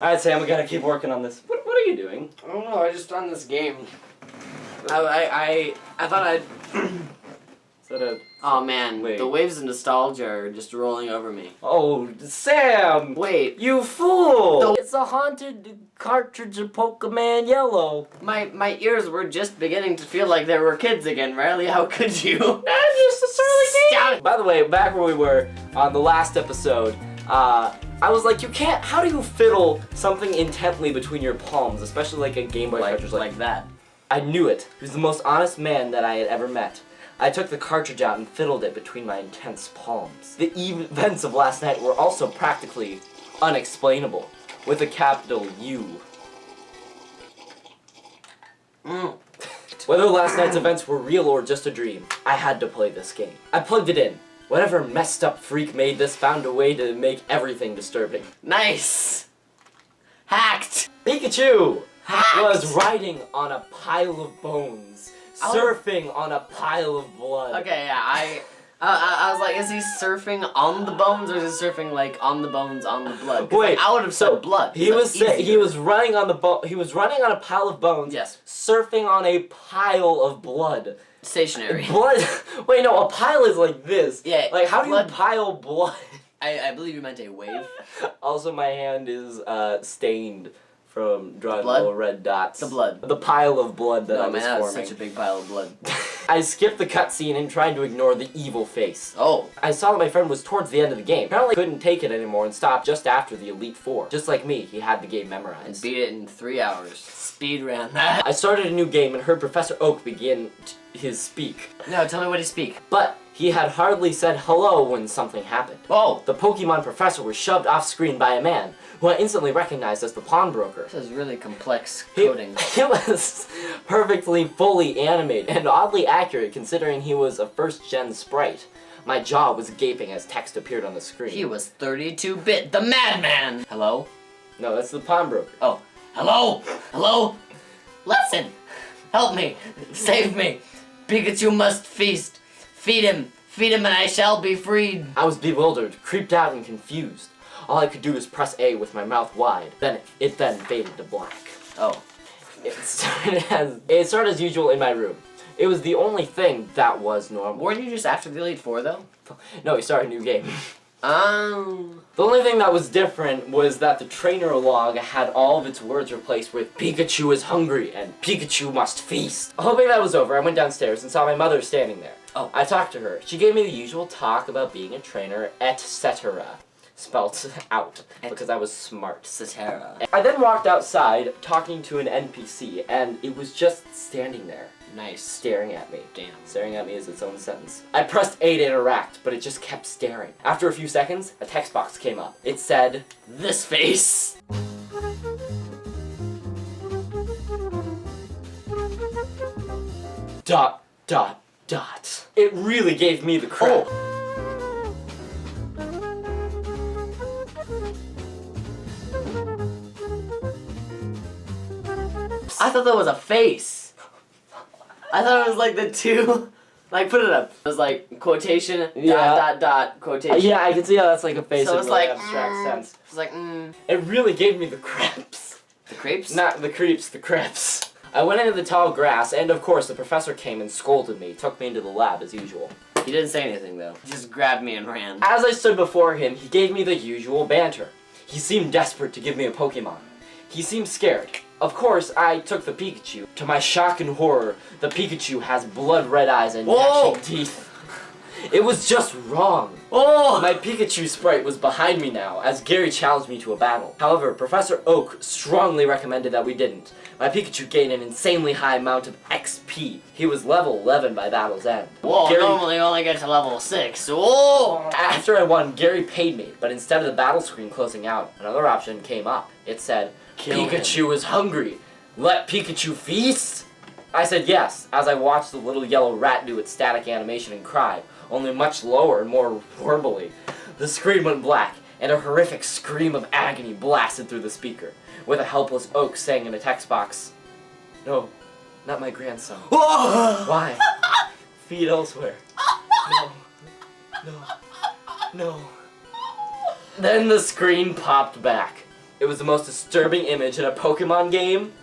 Alright, Sam, we gotta keep working on this. What are you doing? I don't know, I just found this game. I thought I'd... Oh man, wait. The waves of nostalgia are just rolling over me. Oh, Sam! Wait. You fool! It's a haunted cartridge of Pokemon Yellow. My ears were just beginning to feel like there were kids again, Riley. How could you? That's just a surly game! By the way, back where we were on the last episode, I was like, how do you fiddle something intently between your palms, especially like a Game Boy cartridge like that? I knew it. He was the most honest man that I had ever met. I took the cartridge out and fiddled it between my intense palms. The events of last night were also practically unexplainable, with a capital U. Whether last night's events were real or just a dream, I had to play this game. I plugged it in. Whatever messed up freak made this found a way to make everything disturbing. Nice! Hacked! Pikachu Hacked. was riding on a pile of bones, surfing on a pile of blood. Okay, yeah, I was like, is he surfing on the bones, or is he surfing like on the bones on the blood? Wait, I would have said blood. He was running on he was running on a pile of bones. Yes. Surfing on a pile of blood. Stationary. Blood. Wait, no, a pile is like this. Yeah. Like, how do you pile blood? I believe you meant a wave. Also, my hand is stained from drawing blood? little red dots. The blood. The pile of blood that I was that's forming. such a big pile of blood. I skipped the cutscene and tried to ignore the evil face. Oh. I saw that my friend was towards the end of the game. Apparently couldn't take it anymore and stopped just after the Elite Four. Just like me, he had the game memorized. Beat it in 3 hours. Speed ran that. I started a new game and heard Professor Oak begin his speak. No, tell me what he speak. But he had hardly said hello when something happened. Oh! The Pokemon professor was shoved off screen by a man, who I instantly recognized as the pawnbroker. This is really complex coding. He was perfectly fully animated and oddly accurate considering he was a first-gen sprite. My jaw was gaping as text appeared on the screen. He was 32-bit, the madman! Hello? No, that's the pawnbroker. Oh. Hello? Hello? Listen! Help me! Save me! Pikachu must feast! Feed him! Feed him and I shall be freed! I was bewildered, creeped out, and confused. All I could do was press A with my mouth wide. Then it faded to black. Oh. It started as usual in my room. It was the only thing that was normal. Weren't you just after the Elite Four, though? No, we started a new game. The only thing that was different was that the trainer log had all of its words replaced with Pikachu is hungry and Pikachu must feast. Hoping that was over, I went downstairs and saw my mother standing there. Oh. I talked to her. She gave me the usual talk about being a trainer, etc. Spelt out, because I was smart. Cetera. I then walked outside, talking to an NPC, and it was just standing there. Nice. Staring at me. Damn. Staring at me is its own sentence. I pressed A to interact, but it just kept staring. After a few seconds, a text box came up. It said, "This face." Dot, dot, dot. It really gave me the crap. Oh. I thought that was a face. I thought it was like the two, like put it up. It was like quotation, dot, quotation. Yeah, I can see how that's like a face so in it's really like, abstract sense. It's like, It really gave me the creeps. The creeps? Not the creeps, the creeps. I went into the tall grass, and of course the professor came and scolded me, took me into the lab as usual. He didn't say anything though. He just grabbed me and ran. As I stood before him, he gave me the usual banter. He seemed desperate to give me a Pokemon. He seemed scared. Of course, I took the Pikachu. To my shock and horror, the Pikachu has blood-red eyes and gnashing teeth. It was just wrong. Oh! My Pikachu sprite was behind me now, as Gary challenged me to a battle. However, Professor Oak strongly recommended that we didn't. My Pikachu gained an insanely high amount of XP. He was level 11 by battle's end. Whoa, normally you only get to level 6. Whoa! After I won, Gary paid me, but instead of the battle screen closing out, another option came up. It said, Pikachu is hungry. Let Pikachu feast? I said yes, as I watched the little yellow rat do its static animation and cry, only much lower and more warbly. The screen went black, and a horrific scream of agony blasted through the speaker, with a helpless Oak saying in a text box, "No, not my grandson. Why? Feed elsewhere. No, no, no." Then the screen popped back. It was the most disturbing image in a Pokemon game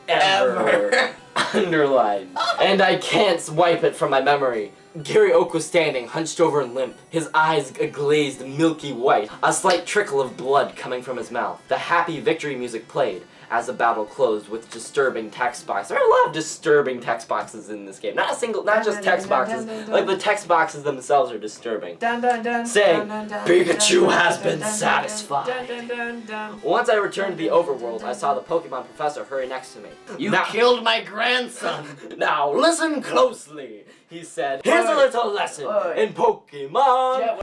ever. Underlined. And I can't wipe it from my memory. Gary Oak was standing, hunched over and limp, his eyes a glazed milky white, a slight trickle of blood coming from his mouth. The happy victory music played as the battle closed with disturbing text boxes. There are a lot of disturbing text boxes in this game. Not just text boxes, like the text boxes themselves are disturbing. Saying, Pikachu has been satisfied. Once I returned to the overworld, I saw the Pokemon professor hurry next to me. You killed my grandson! Now listen closely, he said. Here's a little lesson in Pokemon.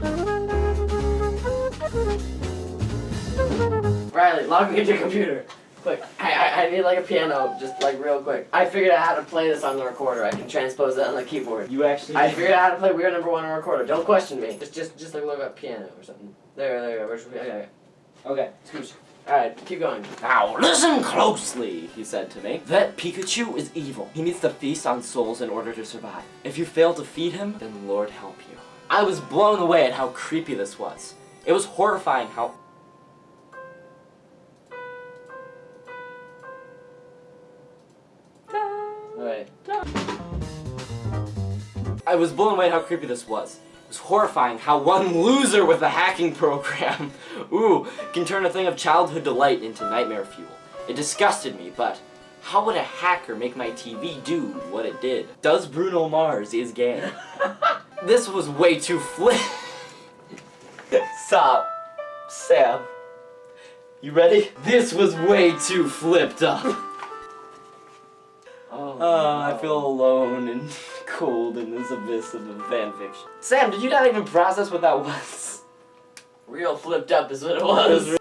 Riley, log me into your computer. Quick, I need like a piano, just like real quick. I figured out how to play this on the recorder. I can transpose that on the keyboard. You actually? I figured out how to play Weird Number 1 on the recorder. Don't question me. Just like look up piano or something. There. Okay, scooch. Alright, keep going. Now listen closely, he said to me. That Pikachu is evil. He needs to feast on souls in order to survive. If you fail to feed him, then Lord help you. I was blown away at how creepy this was. It was horrifying how... Alright. I was blown away at how creepy this was. It was horrifying how one loser with a hacking program, can turn a thing of childhood delight into nightmare fuel. It disgusted me, but how would a hacker make my TV do what it did? Does Bruno Mars is gay? This was way too Stop. Sam. You ready? This was way too flipped up. I feel alone and cold in this abyss of a fanfiction. Sam, did you not even process what that was? Real flipped up is what it was.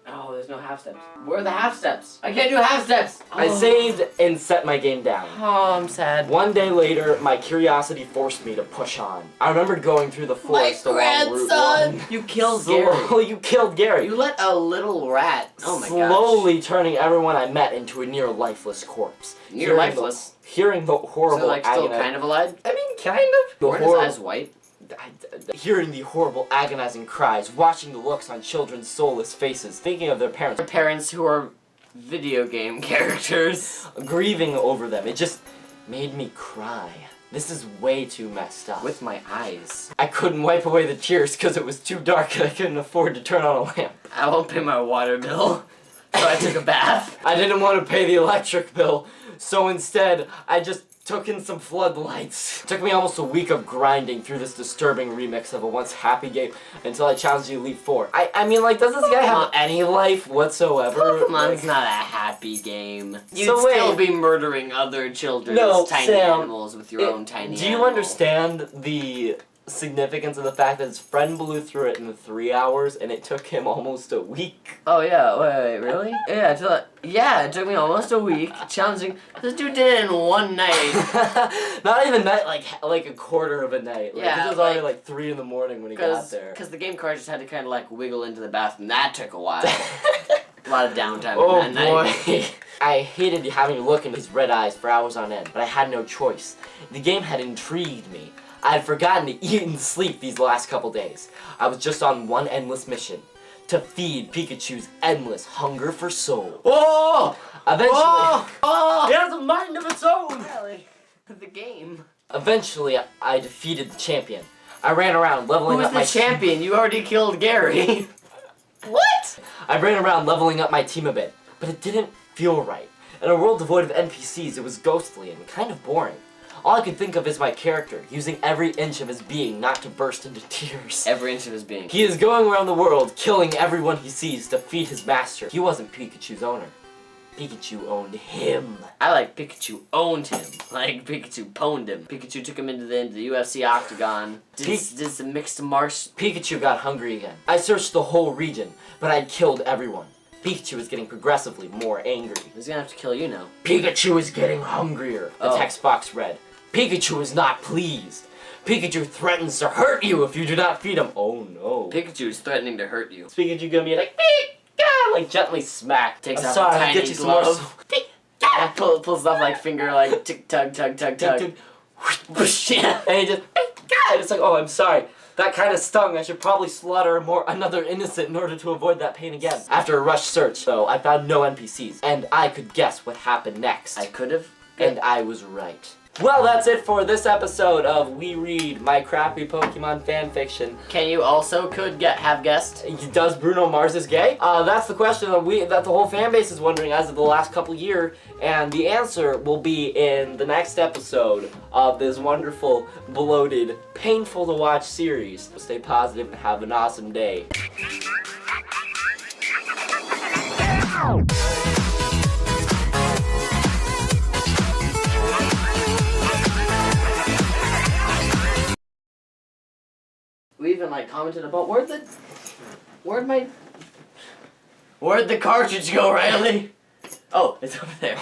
Oh, there's no half steps. Where are the half steps? I can't do half steps! Oh. I saved and set my game down. Oh, I'm sad. One day later, my curiosity forced me to push on. I remembered going through the forest along Route 1. You killed Gary. You killed Gary. You let a little rat. Oh my gosh. Slowly turning everyone I met into a near lifeless corpse. Near lifeless? Hearing the horrible so, like, still kind of alive? I mean, kind of. Were his eyes white? Hearing the horrible, agonizing cries, watching the looks on children's soulless faces, thinking of their parents. Their parents who are video game characters. Grieving over them. It just made me cry. This is way too messed up. With my eyes. I couldn't wipe away the tears because it was too dark and I couldn't afford to turn on a lamp. I won't pay my water bill, so I took a bath. I didn't want to pay the electric bill, so instead, I just took in some floodlights. It took me almost a week of grinding through this disturbing remix of a once happy game until I challenged you to Elite 4. I mean, like, does this guy have any life whatsoever? Pokemon's not a happy game. You'd still be murdering other children's tiny animals with your own tiny animal. Do you understand the significance of the fact that his friend blew through it in 3 hours and it took him almost a week? Oh yeah, wait, really? Yeah, it took me almost a week challenging. This dude did it in one night. Not even night, like a quarter of a night. Like, yeah, it was already like 3 in the morning when he got there. Because the game card just had to kind of like wiggle into the bathroom. That took a while. A lot of downtime that night. Boy. I hated having to look into his red eyes for hours on end, but I had no choice. The game had intrigued me. I had forgotten to eat and sleep these last couple days. I was just on one endless mission. To feed Pikachu's endless hunger for soul. Oh! Eventually... Oh! It has a mind of its own! Really? The game. Eventually, I defeated the champion. I ran around leveling up my... Who is the champion? You already killed Gary. What? I ran around leveling up my team a bit, but it didn't feel right. In a world devoid of NPCs, it was ghostly and kind of boring. All I could think of is my character, using every inch of his being not to burst into tears. Every inch of his being. He is going around the world, killing everyone he sees to feed his master. He wasn't Pikachu's owner. Pikachu owned him. I like Pikachu owned him. Like Pikachu pwned him. Pikachu took him into the UFC octagon. Did some mixed martial... Pikachu got hungry again. I searched the whole region, but I'd killed everyone. Pikachu is getting progressively more angry. He's gonna have to kill you now. Pikachu is getting hungrier. The text box read. Pikachu is not pleased. Pikachu threatens to hurt you if you do not feed him. Oh no. Pikachu is threatening to hurt you. Is Pikachu gonna be like, Pika! Like gently smack. Takes off a tiny glove. Pulls off like finger like tick tug tug tug tug. And he just, and it's like, oh, I'm sorry. That kind of stung. I should probably slaughter another innocent in order to avoid that pain again. After a rushed search, though, I found no NPCs, and I could guess what happened next. I could have. And I was right. Well, that's it for this episode of We Read, my crappy Pokemon fanfiction. Can you also have guessed? Does Bruno Mars is gay? That's the question that the whole fan base is wondering as of the last couple years, and the answer will be in the next episode of this wonderful, bloated, painful to watch series. Stay positive and have an awesome day. We even like commented about where'd the cartridge go, Riley? Oh, it's over there.